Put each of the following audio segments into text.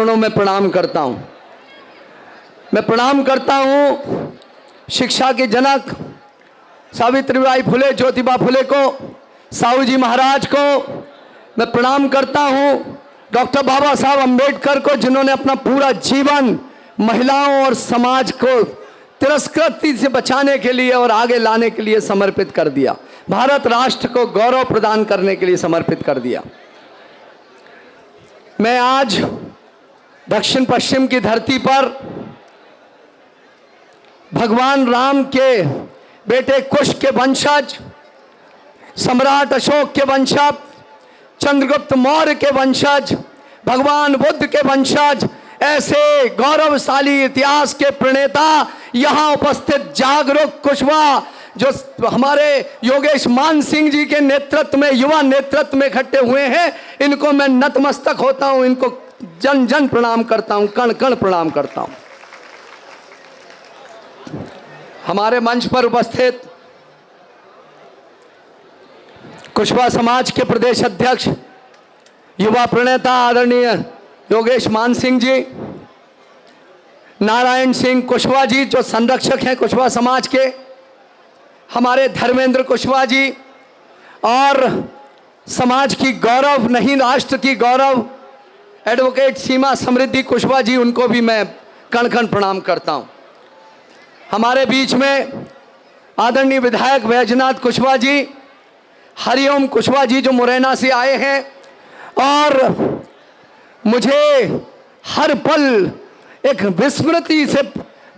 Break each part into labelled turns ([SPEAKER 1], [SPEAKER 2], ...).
[SPEAKER 1] चरणों में प्रणाम करता हूं। मैं प्रणाम करता हूं शिक्षा के जनक सावित्रीबाई फुले, ज्योतिबा फुले को, साहू जी महाराज को। मैं प्रणाम करता हूं डॉक्टर बाबा साहब अम्बेडकर को, जिन्होंने अपना पूरा जीवन महिलाओं और समाज को तिरस्कृति से बचाने के लिए और आगे लाने के लिए समर्पित कर दिया। भारत राष्ट्र को गौरव प्रदान करने के लिए समर्पित कर दिया। मैं आज दक्षिण पश्चिम की धरती पर भगवान राम के बेटे कुश के वंशज, सम्राट अशोक के वंशज, चंद्रगुप्त मौर्य के वंशज, भगवान बुद्ध के वंशज, ऐसे गौरवशाली इतिहास के प्रणेता यहाँ उपस्थित जागरूक कुशवाहा जो हमारे योगेश मान सिंह जी के नेतृत्व में, युवा नेतृत्व में इकट्ठे हुए हैं, इनको मैं नतमस्तक होता हूं, इनको जन जन प्रणाम करता हूं, कण कण प्रणाम करता हूं। हमारे मंच पर उपस्थित कुशवाहा समाज के प्रदेश अध्यक्ष, युवा प्रणेता आदरणीय योगेश मान सिंह जी, नारायण सिंह कुशवाहा जी जो संरक्षक हैं कुशवाहा समाज के, हमारे धर्मेंद्र कुशवाहा जी, और समाज की गौरव नहीं राष्ट्र की गौरव एडवोकेट सीमा समृद्धि कुशवाहा जी, उनको भी मैं कण कण प्रणाम करता हूं। हमारे बीच में आदरणीय विधायक वैजनाथ कुशवाहा जी, हरिओम कुशवाहा जी जो मुरैना से आए हैं और मुझे हर पल एक विस्मृति से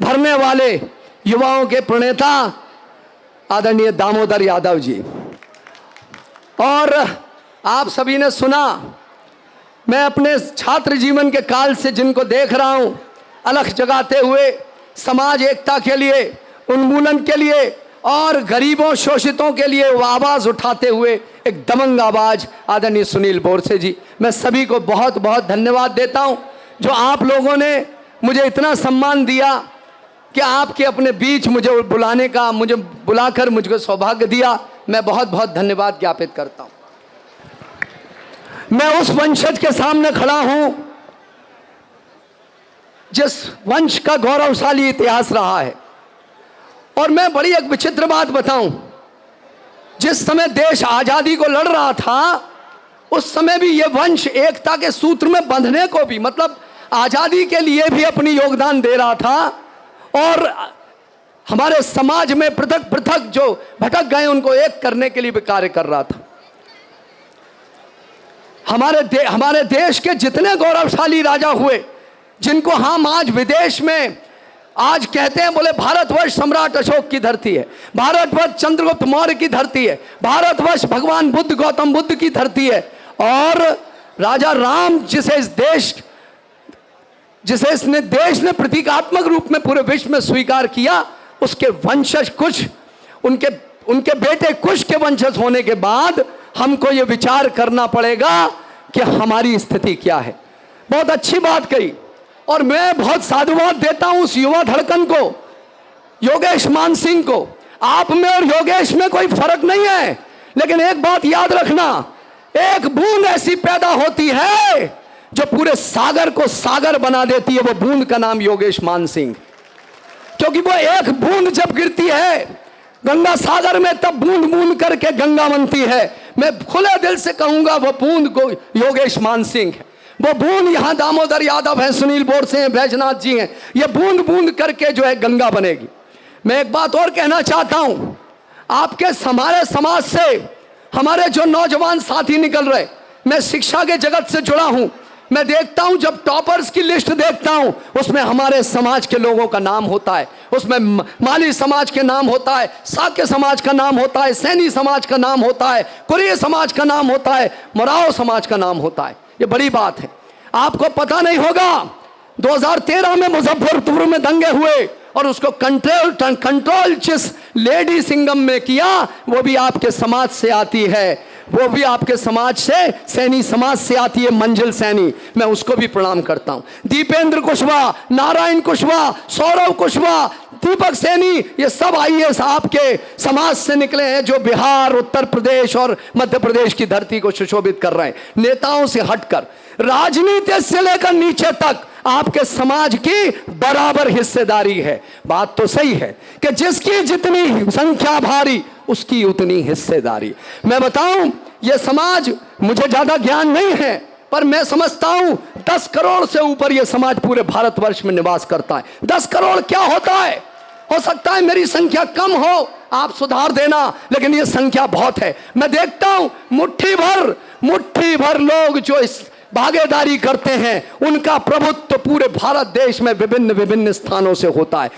[SPEAKER 1] भरने वाले युवाओं के प्रणेता आदरणीय दामोदर यादव जी। और आप सभी ने सुना, मैं अपने छात्र जीवन के काल से जिनको देख रहा हूं अलख जगाते हुए समाज एकता के लिए, उन्मूलन के लिए और गरीबों शोषितों के लिए वो आवाज़ उठाते हुए एक दबंग आवाज़ आदरणीय सुनील बोरसे जी। मैं सभी को बहुत बहुत धन्यवाद देता हूं जो आप लोगों ने मुझे इतना सम्मान दिया कि आपके अपने बीच मुझे बुलाने का, मुझे बुलाकर मुझको सौभाग्य दिया। मैं बहुत बहुत धन्यवाद ज्ञापित करता हूं। मैं उस वंशज के सामने खड़ा हूं जिस वंश का गौरवशाली इतिहास रहा है। और मैं बड़ी एक विचित्र बात बताऊं, जिस समय देश आजादी को लड़ रहा था उस समय भी यह वंश एकता के सूत्र में बंधने को भी, मतलब आजादी के लिए भी अपनी योगदान दे रहा था और हमारे समाज में पृथक पृथक जो भटक गए उनको एक करने के लिए भी कार्य कर रहा था। हमारे देश के जितने गौरवशाली राजा हुए, जिनको हम आज विदेश में आज कहते हैं, बोले भारतवर्ष सम्राट अशोक की धरती है, भारतवर्ष चंद्रगुप्त मौर्य की धरती है, भारतवर्ष भगवान बुद्ध गौतम बुद्ध की धरती है, और राजा राम जिसे इसने देश ने प्रतीकात्मक रूप में पूरे विश्व में स्वीकार किया, उसके वंशज कुछ, उनके बेटे कुछ के वंशज होने के बाद हमको ये विचार करना पड़ेगा कि हमारी स्थिति क्या है। बहुत अच्छी बात कही और मैं बहुत साधुवाद देता हूं उस युवा धड़कन को, योगेश मान सिंह को। आप में और योगेश में कोई फर्क नहीं है, लेकिन एक बात याद रखना, एक बूंद ऐसी पैदा होती है जो पूरे सागर को सागर बना देती है, वो बूंद का नाम योगेश मान सिंह। क्योंकि वो एक बूंद जब गिरती है गंगा सागर में, तब बूंद बूंद करके गंगा बनती है। मैं खुले दिल से कहूंगा वो बूंद को योगेश मान सिंह है, वो बूंद यहाँ दामोदर यादव हैं, सुनील बोरसे हैं, बैजनाथ जी हैं, ये बूंद बूंद करके जो है गंगा बनेगी। मैं एक बात और कहना चाहता हूं, आपके हमारे समाज से हमारे जो नौजवान साथी निकल रहे, मैं शिक्षा के जगत से जुड़ा हूं, मैं देखता हूं जब टॉपर्स की लिस्ट देखता हूं उसमें हमारे समाज के लोगों का नाम होता है, उसमें माली समाज के नाम होता है, साक्य समाज का नाम होता है, सैनी समाज का नाम होता है, कुरिय समाज का नाम होता है, मराव समाज का नाम होता है। ये बड़ी बात है। आपको पता नहीं होगा 2013 में मुजफ्फरपुर में दंगे हुए और उसको कंट्रोल जिस लेडी सिंगम में किया वो भी आपके समाज से आती है, वो भी आपके समाज से, सैनी समाज से आती है, मंजिल सैनी। मैं उसको भी प्रणाम करता हूं। दीपेंद्र कुशवाहा, नारायण कुशवाहा, सौरव कुशवाहा, दीपक सैनी, ये सब आईएएस आपके समाज से निकले हैं जो बिहार, उत्तर प्रदेश और मध्य प्रदेश की धरती को सुशोभित कर रहे हैं। नेताओं से हटकर राजनीति से लेकर नीचे तक आपके समाज की बराबर हिस्सेदारी है। बात तो सही है कि जिसकी जितनी संख्या भारी उसकी उतनी हिस्सेदारी। मैं बताऊं, यह समाज, मुझे ज्यादा ज्ञान नहीं है, पर मैं समझता हूं 10 करोड़ से ऊपर यह समाज पूरे भारतवर्ष में निवास करता है। 10 करोड़ क्या होता है? हो सकता है मेरी संख्या कम हो, आप सुधार देना, लेकिन यह संख्या बहुत है। मैं देखता हूं मुट्ठी भर लोग जो इस भागीदारी करते हैं, उनका प्रभुत्व पूरे भारत देश में विभिन्न विभिन्न स्थानों से होता है।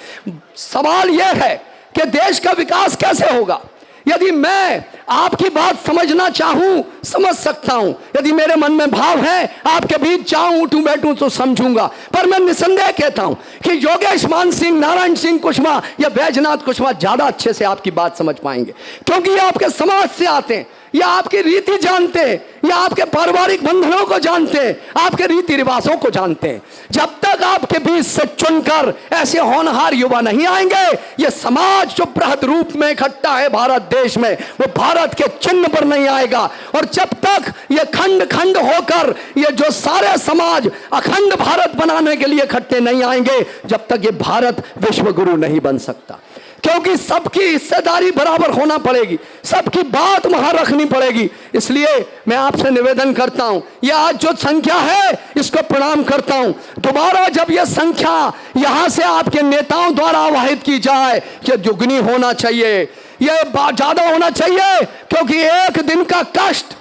[SPEAKER 1] सवाल यह है कि देश का विकास कैसे होगा? यदि मैं आपकी बात समझना चाहूं, समझ सकता हूं। यदि मेरे मन में भाव है, आपके बीच जाऊं, उठूं बैठूं तो समझूंगा। पर मैं निसंदेह कहता हूं कि योगेश मान सिंह, नारायण सिंह कुशवाहा या बैजनाथ कुशवाहा ज्यादा अच्छे से आपकी बात समझ पाएंगे, क्योंकि ये आपके समाज से आते हैं, या आपकी रीति जानते हैं, या आपके पारिवारिक बंधनों को जानते हैं, आपके रीति रिवाजों को जानते हैं। जब तक आपके बीच से चुनकर ऐसे होनहार युवा नहीं आएंगे, ये समाज जो बृहद रूप में इकट्ठा है भारत देश में, वो भारत के चिन्ह पर नहीं आएगा। और जब तक ये खंड खंड होकर ये जो सारे समाज अखंड भारत बनाने के लिए इकट्ठे नहीं आएंगे, जब तक ये भारत विश्व गुरु नहीं बन सकता। क्योंकि सबकी हिस्सेदारी बराबर होना पड़ेगी, सबकी बात वहां रखनी पड़ेगी। इसलिए मैं आपसे निवेदन करता हूं, ये आज जो संख्या है इसको प्रणाम करता हूं। दोबारा जब यह संख्या यहां से आपके नेताओं द्वारा आवाहित की जाए कि दुगनी होना चाहिए, यह ज्यादा होना चाहिए, क्योंकि एक दिन का कष्ट,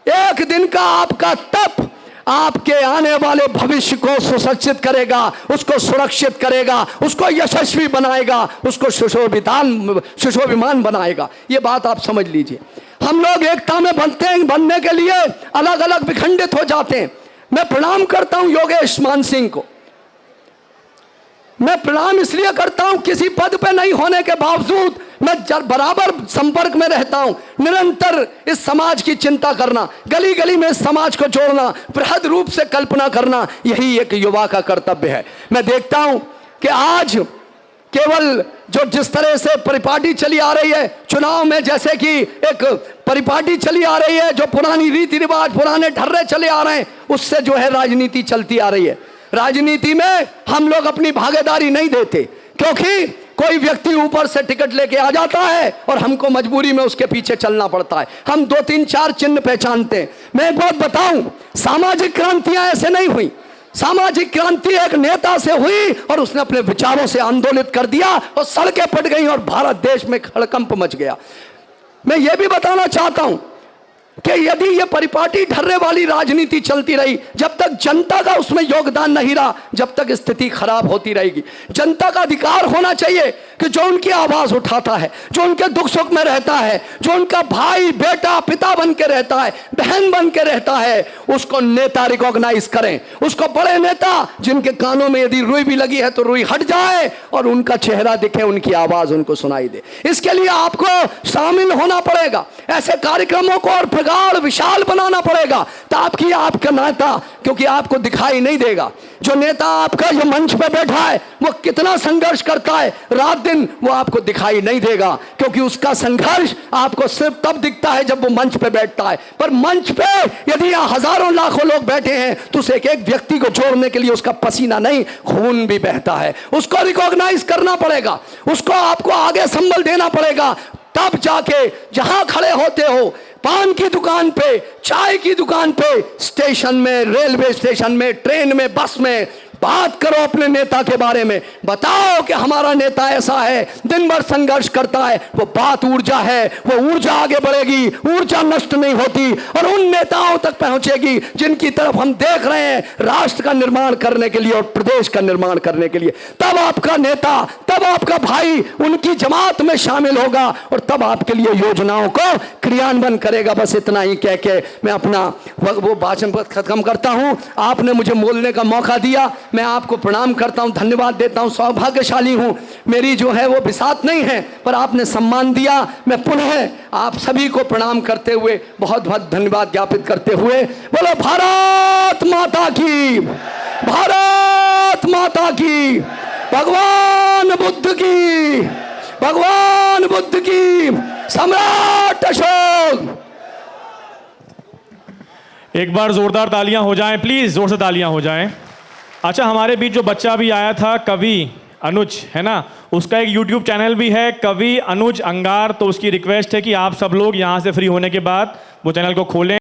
[SPEAKER 1] एक दिन का आपका तप आपके आने वाले भविष्य को सुसज्जित करेगा, उसको सुरक्षित करेगा, उसको यशस्वी बनाएगा, उसको सुशोभिमान बनाएगा। ये बात आप समझ लीजिए। हम लोग एकता में बनने के लिए अलग अलग विखंडित हो जाते हैं। मैं प्रणाम करता हूं योगेश मान सिंह को। मैं प्रणाम इसलिए करता हूं, किसी पद पे नहीं होने के बावजूद मैं बराबर संपर्क में रहता हूं। निरंतर इस समाज की चिंता करना, गली गली में इस समाज को जोड़ना, बृहद रूप से कल्पना करना, यही एक युवा का कर्तव्य है। मैं देखता हूं कि आज केवल जो जिस तरह से परिपाटी चली आ रही है चुनाव में, जैसे कि एक परिपाटी चली आ रही है, जो पुरानी रीति रिवाज, पुराने ढर्रे चले आ रहे हैं, उससे जो है राजनीति चलती आ रही है। राजनीति में हम लोग अपनी भागीदारी नहीं देते, क्योंकि कोई व्यक्ति ऊपर से टिकट लेके आ जाता है और हमको मजबूरी में उसके पीछे चलना पड़ता है। हम 2 3 4 चिन्ह पहचानते हैं। मैं एक बात बताऊं, सामाजिक क्रांतियां ऐसे नहीं हुई। सामाजिक क्रांति एक नेता से हुई और उसने अपने विचारों से आंदोलित कर दिया और सड़कें फट गई और भारत देश में हड़कंप मच गया। मैं ये भी बताना चाहता हूं कि यदि ये परिपाटी ढर्रे वाली राजनीति चलती रही, जब तक जनता का उसमें योगदान नहीं रहा, जब तक स्थिति खराब होती रहेगी। जनता का अधिकार होना चाहिए कि जो उनकी आवाज उठाता है, जो उनके दुख सुख में रहता है, जो उनका भाई, बेटा, पिता बन के रहता है, बहन बन के रहता है, उसको नेता रिकॉग्नाइज करें। उसको बड़े नेता जिनके कानों में यदि रुई भी लगी है तो रुई हट जाए और उनका चेहरा दिखे, उनकी आवाज उनको सुनाई दे। इसके लिए आपको शामिल होना पड़ेगा, ऐसे कार्यक्रमों को और विशाल बनाना पड़ेगा, ताकि आपका नेता, क्योंकि आपको दिखाई नहीं देगा जो नेता आपका जो मंच पे बैठा है वो कितना संघर्ष करता है रात दिन, वो आपको दिखाई नहीं देगा, क्योंकि उसका संघर्ष आपको सिर्फ तब दिखता है जब वो मंच पे बैठता है। पर मंच पे यदि हजारों लाखों लोग बैठे हैं तो उस एक एक व्यक्ति को जोड़ने के लिए उसका पसीना नहीं, खून भी बहता है। उसको रिकॉग्नाइज करना पड़ेगा, उसको आपको आगे संबल देना पड़ेगा। तब जाके जहां खड़े होते हो, पान की दुकान पे, चाय की दुकान पे, स्टेशन में, रेलवे स्टेशन में, ट्रेन में, बस में, बात करो अपने नेता के बारे में। बताओ कि हमारा नेता ऐसा है, दिन भर संघर्ष करता है। वो बात ऊर्जा है, वो ऊर्जा आगे बढ़ेगी, ऊर्जा नष्ट नहीं होती और उन नेताओं तक पहुंचेगी जिनकी तरफ हम देख रहे हैं राष्ट्र का निर्माण करने के लिए और प्रदेश का निर्माण करने के लिए। तब आपका नेता, तब आपका भाई उनकी जमात में शामिल होगा और तब आपके लिए योजनाओं को क्रियान्वयन करेगा। बस इतना ही कह के मैं अपना वो भाषण खत्म करता हूं। आपने मुझे बोलने का मौका दिया, मैं आपको प्रणाम करता हूं, धन्यवाद देता हूं। सौभाग्यशाली हूं, मेरी जो है वो बिसात नहीं है, पर आपने सम्मान दिया। मैं पुनः आप सभी को प्रणाम करते हुए, बहुत बहुत धन्यवाद ज्ञापित करते हुए, बोलो भारत माता की, भारत माता की, भगवान भगवान बुद्ध की, भगवान बुद्ध की, सम्राट अशोक।
[SPEAKER 2] एक बार जोरदार तालियां हो जाएं प्लीज, जोर से तालियां हो जाएं। अच्छा, हमारे बीच जो बच्चा भी आया था कवि अनुज, है ना, उसका एक YouTube चैनल भी है, कवि अनुज अंगार। तो उसकी रिक्वेस्ट है कि आप सब लोग यहाँ से फ्री होने के बाद वो चैनल को खोलें।